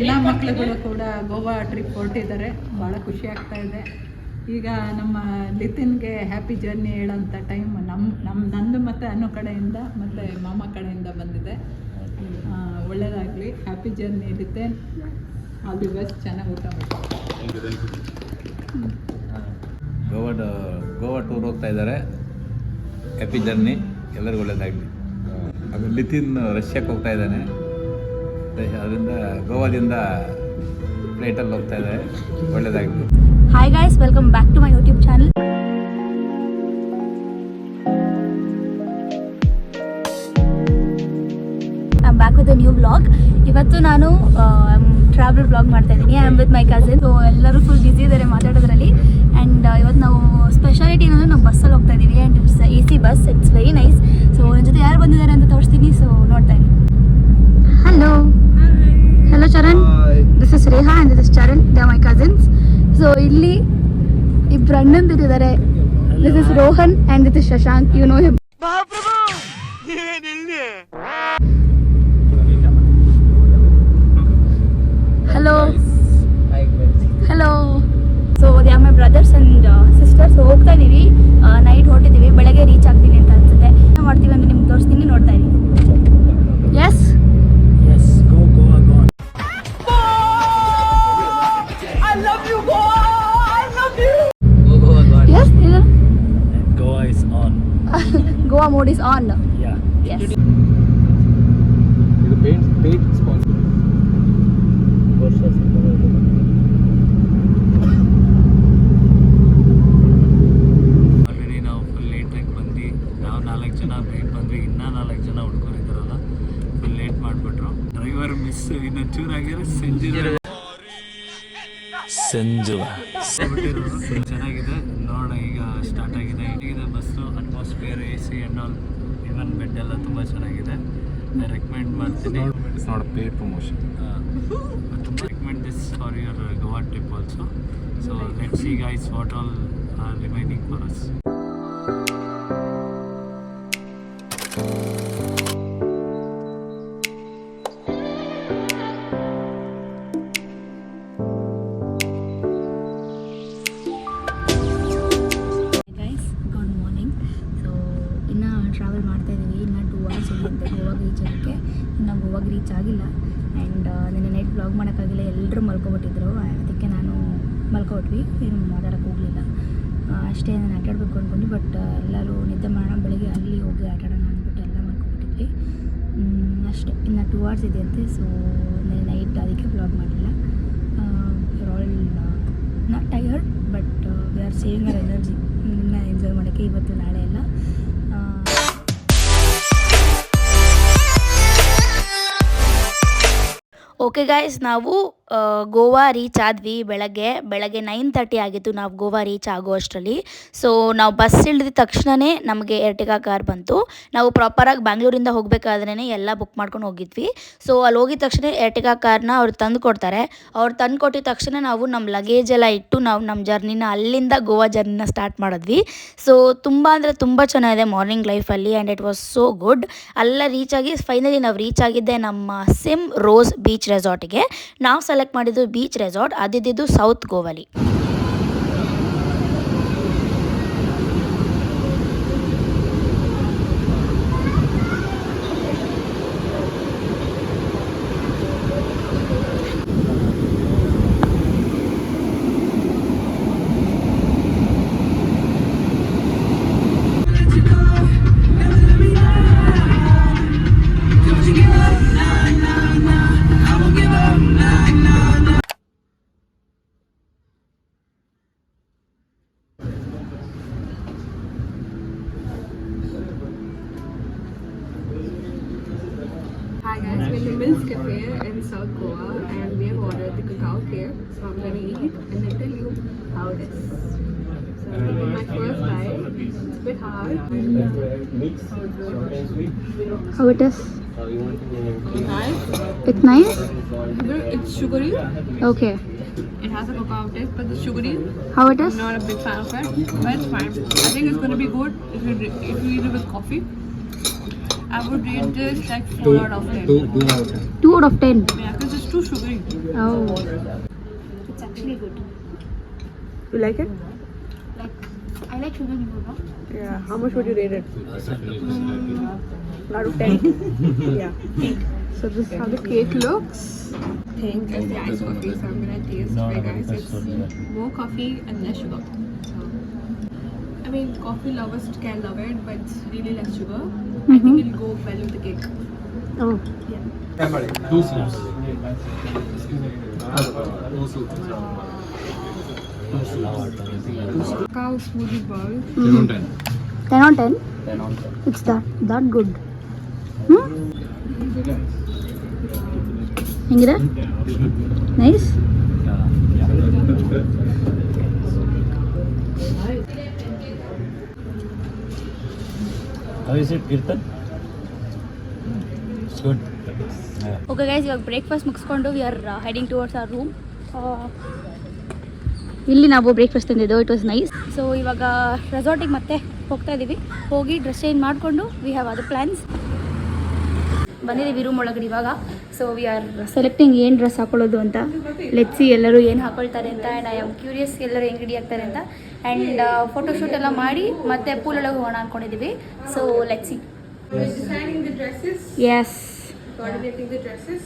ಎಲ್ಲ ಮಕ್ಕಳುಗಳು ಕೂಡ ಗೋವಾ ಟ್ರಿಪ್ ಹೊರಟಿದ್ದಾರೆ. ಭಾಳ ಖುಷಿ ಆಗ್ತಾ ಇದೆ. ಈಗ ನಮ್ಮ ಲಿತಿನ್ಗೆ ಹ್ಯಾಪಿ ಜರ್ನಿ ಹೇಳೋಂಥ ಟೈಮ್ ನಂದು ಮತ್ತು ಅನ್ನು ಕಡೆಯಿಂದ ಮತ್ತು ಮಾಮ ಕಡೆಯಿಂದ ಬಂದಿದೆ. ಒಳ್ಳೆಯದಾಗಲಿ, happy journey Lithin, all the best, ಚೆನ್ನಾಗಿ ಊಟ ಮಾಡಿ. ಗೋವಾ ಟೂರ್ ಹೋಗ್ತಾ ಇದ್ದಾರೆ, ಹ್ಯಾಪಿ ಜರ್ನಿ, ಎಲ್ಲರಿಗೂ ಒಳ್ಳೆಯದಾಗಲಿ. ಅದು ಲಿತಿನ್ ರಷ್ಯಾಕ್ಕೆ ಹೋಗ್ತಾ ಇದ್ದಾನೆ, ಅದರಿಂದ ಗೋವಾದಿಂದ ಫ್ಲೈಟಲ್ಲಿ ಹೋಗ್ತಾ ಇದ್ದಾರೆ, ಒಳ್ಳೆಯದಾಗಲಿ. Hi guys, welcome back to my YouTube channel. I am back with a new vlog. ಇವತ್ತು ನಾನು ಟ್ರಾವೆಲ್ ವ್ಲಾಗ್ ಮಾಡ್ತಾ ಇದ್ದೀನಿ. I am with my cousin. So ಎಲ್ಲರೂ ಫುಲ್ ಬ್ಯುಸಿ ಇದ್ದಾರೆ ಮಾತಾಡೋದ್ರಲ್ಲಿ. ಆ್ಯಂಡ್ ಇವತ್ತು ನಾವು ಸ್ಪೆಷಾಲಿಟಿ ಏನಂದರೆ ನಾವು ಬಸ್ಸಲ್ಲಿ ಹೋಗ್ತಾ ಇದ್ದೀವಿ. And it's AC bus, it's very nice. So ನನ್ನ ಜೊತೆ ಯಾರು ಬಂದಿದ್ದಾರೆ ಅಂತ ತೋರಿಸ್ತೀನಿ. ಸೊ ನೋಡ್ತಾ ಇದ್ದೀನಿ. Hello hello Charan, this is Reha and this is Charan, they are my cousins. So ಇಲ್ಲಿ ಇಬ್ಬರು ಅಣ್ಣಂದಿರಿದ್ದಾರೆ. This is Rohan and this is Shashank, you know him. Hello hello. So they are my brothers and sisters. ಹೋಗ್ತಾ ಇದ್ದೀವಿ, ನೈಟ್ ಹೊರಟಿದ್ದೀವಿ, ಬೆಳಗ್ಗೆ reach ಆಗ್ತೀವಿ ಅಂತ ಅನ್ಸುತ್ತೆ. ಏನು ಮಾಡ್ತೀವಿ ಅಂತ ನಿಮ್ಗೆ ತೋರಿಸ್ತೀನಿ, ನೋಡ್ತಾ ಇದ್ದೀನಿ. Yes Goa mode is on. Yeah. Yes. ಇದು paid sponsor. ಆಲ್ರೆಡಿ ನಾವು ಫುಲ್ ಲೇಟಾಗಿ ಬಂದು, ನಾವು 4 ಜನ ಬೇಗ ಬಂದ್ವಿ, ಇನ್ನೂ 4 ಜನ ಹುಡ್ಕೊಂಡಿದ್ದಾರಲ್ಲ, ಫುಲ್ ಲೇಟ್ ಮಾಡಿಬಿಟ್ರು. ಡ್ರೈವರ್ ಮಿಸ್ ಇನ್ನೂ ಚೂರಾಗಿರೋ ಸಂಜು ಚೆನ್ನಾಗಿದೆ. ನೋಡೋಣ, ಈಗ ಸ್ಟಾರ್ಟ್ ಆಗಿದೆ. ಹೇಗಿದೆ bus, atmosphere, AC and all, even bed ಎಲ್ಲ ತುಂಬ ಚೆನ್ನಾಗಿದೆ. ರೆಕಮೆಂಡ್ ಮಾಡ್ತೀನಿ. It's not a paid promotion. ತುಂಬ recommend this for your Goa trip also. So let's see guys what all are remaining for us. Travel ಮಾಡ್ತಾ ಇದ್ದೀವಿ. ಇನ್ನು 2 hours ಉಳಿಯುತ್ತೆ ಗೋವಾಗೆ reach ಆಗೋಕ್ಕೆ. ಇನ್ನು ಗೋವಾಗೆ ರೀಚ್ ಆಗಿಲ್ಲ. ಆ್ಯಂಡ್ ನಿನ್ನೆ ನೈಟ್ ವ್ಲಾಗ್ ಮಾಡೋಕ್ಕಾಗಿಲ್ಲ, ಎಲ್ಲರೂ ಮಲ್ಕೊಬಿಟ್ಟಿದ್ರು. ಅದಕ್ಕೆ ನಾನು ಮಲ್ಕೊಬಿಟ್ವಿ, ಏನು ಮಾತಾಡೋಕ್ಕೆ ಹೋಗಲಿಲ್ಲ. ಅಷ್ಟೇ, ನಾನು ಆಟಾಡಬೇಕು ಅಂದ್ಕೊಂಡು, ಬಟ್ ಎಲ್ಲರೂ ನಿದ್ದೆ ಮಾಡೋಣ, ಬೆಳಗ್ಗೆ ಅಲ್ಲಿ ಹೋಗಿ ಆಟಾಡೋಣ ಅಂದ್ಬಿಟ್ಟು ಎಲ್ಲ ಮಲ್ಕೊಬಿಟ್ಟಿದ್ವಿ. ಅಷ್ಟೇ, ಇನ್ನು 2 hours ಇದೆಯಂತೆ. ಸೊ ನಿನ್ನೆ ನೈಟ್ ಅದಕ್ಕೆ ವ್ಲಾಗ್ ಮಾಡಲಿಲ್ಲ. All not tired, but we are saving our energy ಇನ್ನು ಎಂಜಾಯ್ ಮಾಡೋಕ್ಕೆ, ಇವತ್ತು ನಾಳೆ ಎಲ್ಲ. ಓಕೆ ಗಾಯ್ಸ್, ನಾವು ಗೋವಾ ರೀಚ್ ಆದ್ವಿ. ಬೆಳಗ್ಗೆ 9:30 ಆಗಿತ್ತು ನಾವು ಗೋವಾ ರೀಚ್ ಆಗೋ ಅಷ್ಟರಲ್ಲಿ. ಸೊ ನಾವು ಬಸ್ ಇಳಿದ ತಕ್ಷಣವೇ ನಮಗೆ ಎರ್ಟಿಗಾ ಕಾರ್ ಬಂತು. ನಾವು ಪ್ರಾಪರಾಗಿ ಬ್ಯಾಂಗ್ಳೂರಿಂದ ಹೋಗಬೇಕಾದ್ರೇ ಎಲ್ಲ ಬುಕ್ ಮಾಡ್ಕೊಂಡು ಹೋಗಿದ್ವಿ. ಸೊ ಅಲ್ಲಿ ಹೋಗಿದ ತಕ್ಷಣ ಎರ್ಟಿಗಾ ಕಾರ್ನ ಅವ್ರು ತಂದು ಕೊಡ್ತಾರೆ. ಅವ್ರು ತಂದು ಕೊಟ್ಟಿದ ತಕ್ಷಣ ನಾವು ನಮ್ಮ ಲಗೇಜ್ ಎಲ್ಲ ಇಟ್ಟು ನಾವು ನಮ್ಮ ಜರ್ನಿನ ಅಲ್ಲಿಂದ ಗೋವಾ ಜರ್ನಿನ ಸ್ಟಾರ್ಟ್ ಮಾಡಿದ್ವಿ. ಸೊ ತುಂಬ ಅಂದರೆ ತುಂಬ ಚೆನ್ನಾಗಿದೆ ಮಾರ್ನಿಂಗ್ ಲೈಫಲ್ಲಿ, and it was so good. ಅಲ್ಲ ರೀಚ್ ಆಗಿ ಫೈನಲಿ ನಾವು ರೀಚ್ ಆಗಿದ್ದೆ ನಮ್ಮ ಸಿಮ್ ರೋಸ್ ಬೀಚ್ ರೆಸಾರ್ಟಿಗೆ. ನಾವು ಸೆಲೆಕ್ಟ್ ಮಾಡಿದ್ದು ಬೀಚ್ ರೆಸಾರ್ಟ್, ಅದಿದ್ದು ಸೌತ್ ಗೋವಾಲಿ. Hi guys, we're in the Mills Cafe in South Goa and we have ordered the cacao here. So I'm going to eat and then tell you how it is. So I'm taking my first bite. It's a bit hard. How it is? Nice. It's nice? It's sugary. Okay. It has a cacao taste, but the sugary. How it is? I'm not a big fan of it, but it's fine. I think it's going to be good if you eat it with coffee. I would rate this like 4 out of 10. 2 out of 10. Yeah, because it's too sugary. Oh. It's actually good. You like it? Like, I like sugar more, no? Yeah. How much would you rate it? Out of 10? Yeah. So this is how the cake looks. I think it's the iced coffee, so I'm gonna taste. Right, guys, it's more coffee and less sugar. I mean, coffee lovers can love it, but it's really less sugar. I think it'll go well with the cake. Oh. Yeah. Cacao smoothie bowl. 10 on 10? It's that good. ಹೆಂಗಿದೆ? Nice? How is it, Kirtan? It's good. Okay guys, ಇವಾಗ breakfast ಮುಗಿಸ್ಕೊಂಡು we are heading towards our room. ಇಲ್ಲಿ ನಾವು breakfast ತಿಂದಿದ್ದು, it was nice. So ಇವಾಗ ರೆಸಾರ್ಟಿಗೆ ಮತ್ತೆ ಹೋಗ್ತಾ ಇದ್ದೀವಿ. ಹೋಗಿ ಡ್ರೆಸ್ ಚೇಂಜ್ ಮಾಡಿಕೊಂಡು ವಿ ಹ್ಯಾವ್ ಅದರ್ ಪ್ಲ್ಯಾನ್ಸ್. ಬಂದಿದ್ದೀವಿ ರೂಮ್ ಒಳಗಡೆ ಇವಾಗ. ಸೊ ವಿ ಆರ್ ಸೆಲೆಕ್ಟಿಂಗ್ ಏನು ಡ್ರೆಸ್ ಹಾಕೊಳ್ಳೋದು ಅಂತ. ಲೆಟ್ಸಿ ಎಲ್ಲರೂ ಏನು ಹಾಕೊಳ್ತಾರೆ ಅಂತ. ಆ್ಯಂಡ್ ಐ ಆಮ್ ಕ್ಯೂರಿಯಸ್ ಎಲ್ಲರೂ ಹೆಂಗೆ ರೆಡಿ ಆಗ್ತಾರೆ ಅಂತ. ಆ್ಯಂಡ್ ಫೋಟೋಶೂಟ್ ಎಲ್ಲ ಮಾಡಿ ಮತ್ತೆ ಪೂಲ್ ಒಳಗೆ ಹೋಗೋಣ ಅಂದ್ಕೊಂಡಿದ್ದೀವಿ. So let's see. Designing the dresses. Yes. Coordinating the dresses.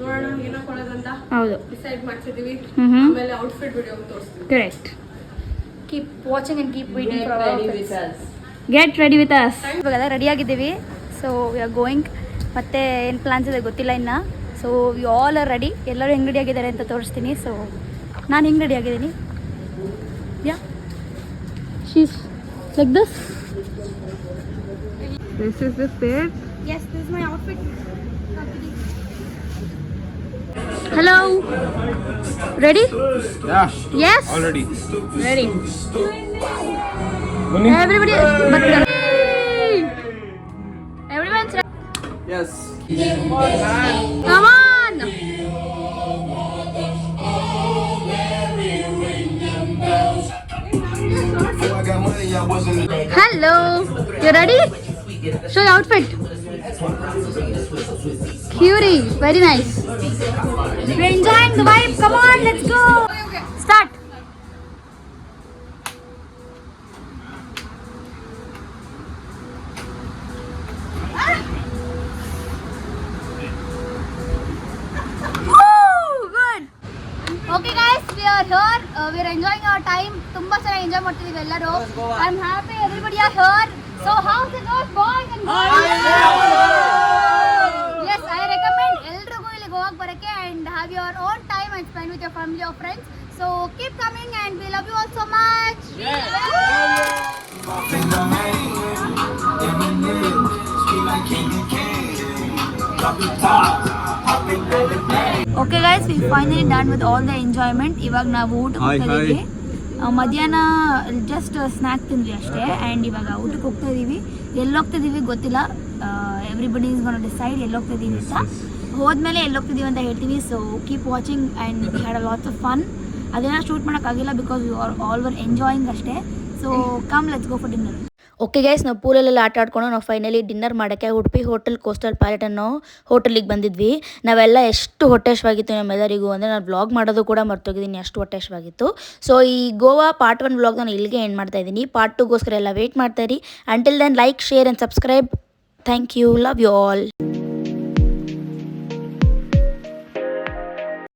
ನೋಡೋಣ ಏನೋ ಕೊಡೋದಂತ ಹೌದು. ಡಿಸೈಡ್ ಮಾಡ್ತಿದ್ದೀವಿ. ಹ್ಮ್. ಆಮೇಲೆ ಔಟ್ಫಿಟ್ ವಿಡಿಯೋ ತೋರಿಸ್ತೀವಿ. Correct. Keep watching and keep waiting for our outfits. Get ready with us. ಇವಾಗೆಲ್ಲ ರೆಡಿ ಆಗಿದ್ದೀವಿ. So we are going. ಮತ್ತೆ ಏನು ಪ್ಲಾನ್ಸ್ ಇದೆ ಗೊತ್ತಿಲ್ಲ ಇನ್ನು. So we all are ready. ಎಲ್ಲರೂ ಹೆಂಗೆ ರೆಡಿ ಆಗಿದ್ದಾರೆ ಅಂತ ತೋರಿಸ್ತೀನಿ. ಸೊ ನಾನು ಹೆಂಗೆ ರೆಡಿ ಆಗಿದ್ದೀನಿ. Yeah, she's like this. This is the fit. Yes, this is my outfit. Hello. Ready? Yeah. Yes. Already. Ready. Everybody. But everyone's ready. Yes. Come on. Hello. You ready? Show your outfit. Cutie. Very nice. We're enjoying the vibe. Come on, let's go. Start. Good. Okay guys, we are here. We are enjoying our time. ತುಂಬಾ ಚೆನ್ನಾಗಿ enjoy ಮಾಡ್ತಿದೀವಿ ಎಲ್ಲರೂ. I'm happy everybody are here. So how's it going and Yes, I recommend ಎಲ್ರಿಗೂ ಇಲ್ಲಿಗೆ ಹೋಗಕ್ಕೆ ಬರಕ್ಕೆ and have your own time and spend with your family or friends. So keep coming and we love you all so much. Okay guys, we finally done with all the enjoyment. ಇವಾಗ ನಾವು ಊಟಕ್ಕೆ ಹೋಗ್ತಾ ಇದೀವಿ. ಮಧ್ಯಾಹ್ನ just snack ತಿಂದ್ವಿ ಅಷ್ಟೇ. And ಇವಾಗ ಊಟಕ್ಕೆ ಹೋಗ್ತಾ ಇದ್ದೀವಿ. ಎಲ್ಲಿ ಹೋಗ್ತಾ ಇದ್ದೀವಿ ಗೊತ್ತಿಲ್ಲ. ಎವ್ರಿಬಡಿ ಈಸ್ ಗೋನ್ ಡಿಸೈಡ್ ಎಲ್ಲಿ ಹೋಗ್ತಾ ಇದ್ದೀವಿ ಅಂತ. ಹೋದ್ಮೇಲೆ ಎಲ್ಲಿ ಹೋಗ್ತಿದ್ದೀವಿ ಅಂತ ಹೇಳ್ತೀವಿ. So keep watching and we had a lots of fun. ಅದನ್ನು ಶೂಟ್ ಮಾಡೋಕ್ಕಾಗಿಲ್ಲ because you are all were enjoying ಅಷ್ಟೇ. So come let's go for dinner. Okay guys, ನಾವು ಪೂಲಲ್ಲೆಲ್ಲ ಆಟ ಆಡ್ಕೊಂಡು ನಾವು ಫೈನಲಿ ಡಿನ್ನರ್ ಮಾಡೋಕ್ಕೆ ಉಡುಪಿ ಹೋಟೆಲ್ ಕೋಸ್ಟಲ್ ಪ್ಯಾಲೆಟ್ ಅನ್ನೋ ಹೋಟೆಲಿಗೆ ಬಂದಿದ್ವಿ. ನಾವೆಲ್ಲ ಎಷ್ಟು ಹೊಟ್ಟೆಶವಾಗಿತ್ತು ನಮ್ಮೆಲ್ಲರಿಗೂ ಅಂದರೆ ನಾನು ವ್ಲಾಗ್ ಮಾಡೋದು ಕೂಡ ಮರ್ತೋಗಿದ್ದೀನಿ, ಅಷ್ಟು ಹೊಟ್ಟೆಶವಾಗಿತ್ತು. ಸೊ ಈ ಗೋವಾ ಪಾರ್ಟ್ 1 ವ್ಲಾಗ್ ನಾನು ಇಲ್ಲಿಗೆ ಎಂಡ್ ಮಾಡ್ತಾ ಇದ್ದೀನಿ. ಪಾರ್ಟ್ 2ಗೋಸ್ಕರ ಎಲ್ಲ ವೇಟ್ ಮಾಡ್ತಾ ಇರಿ. Until then like, share and subscribe. Thank you. Love you all.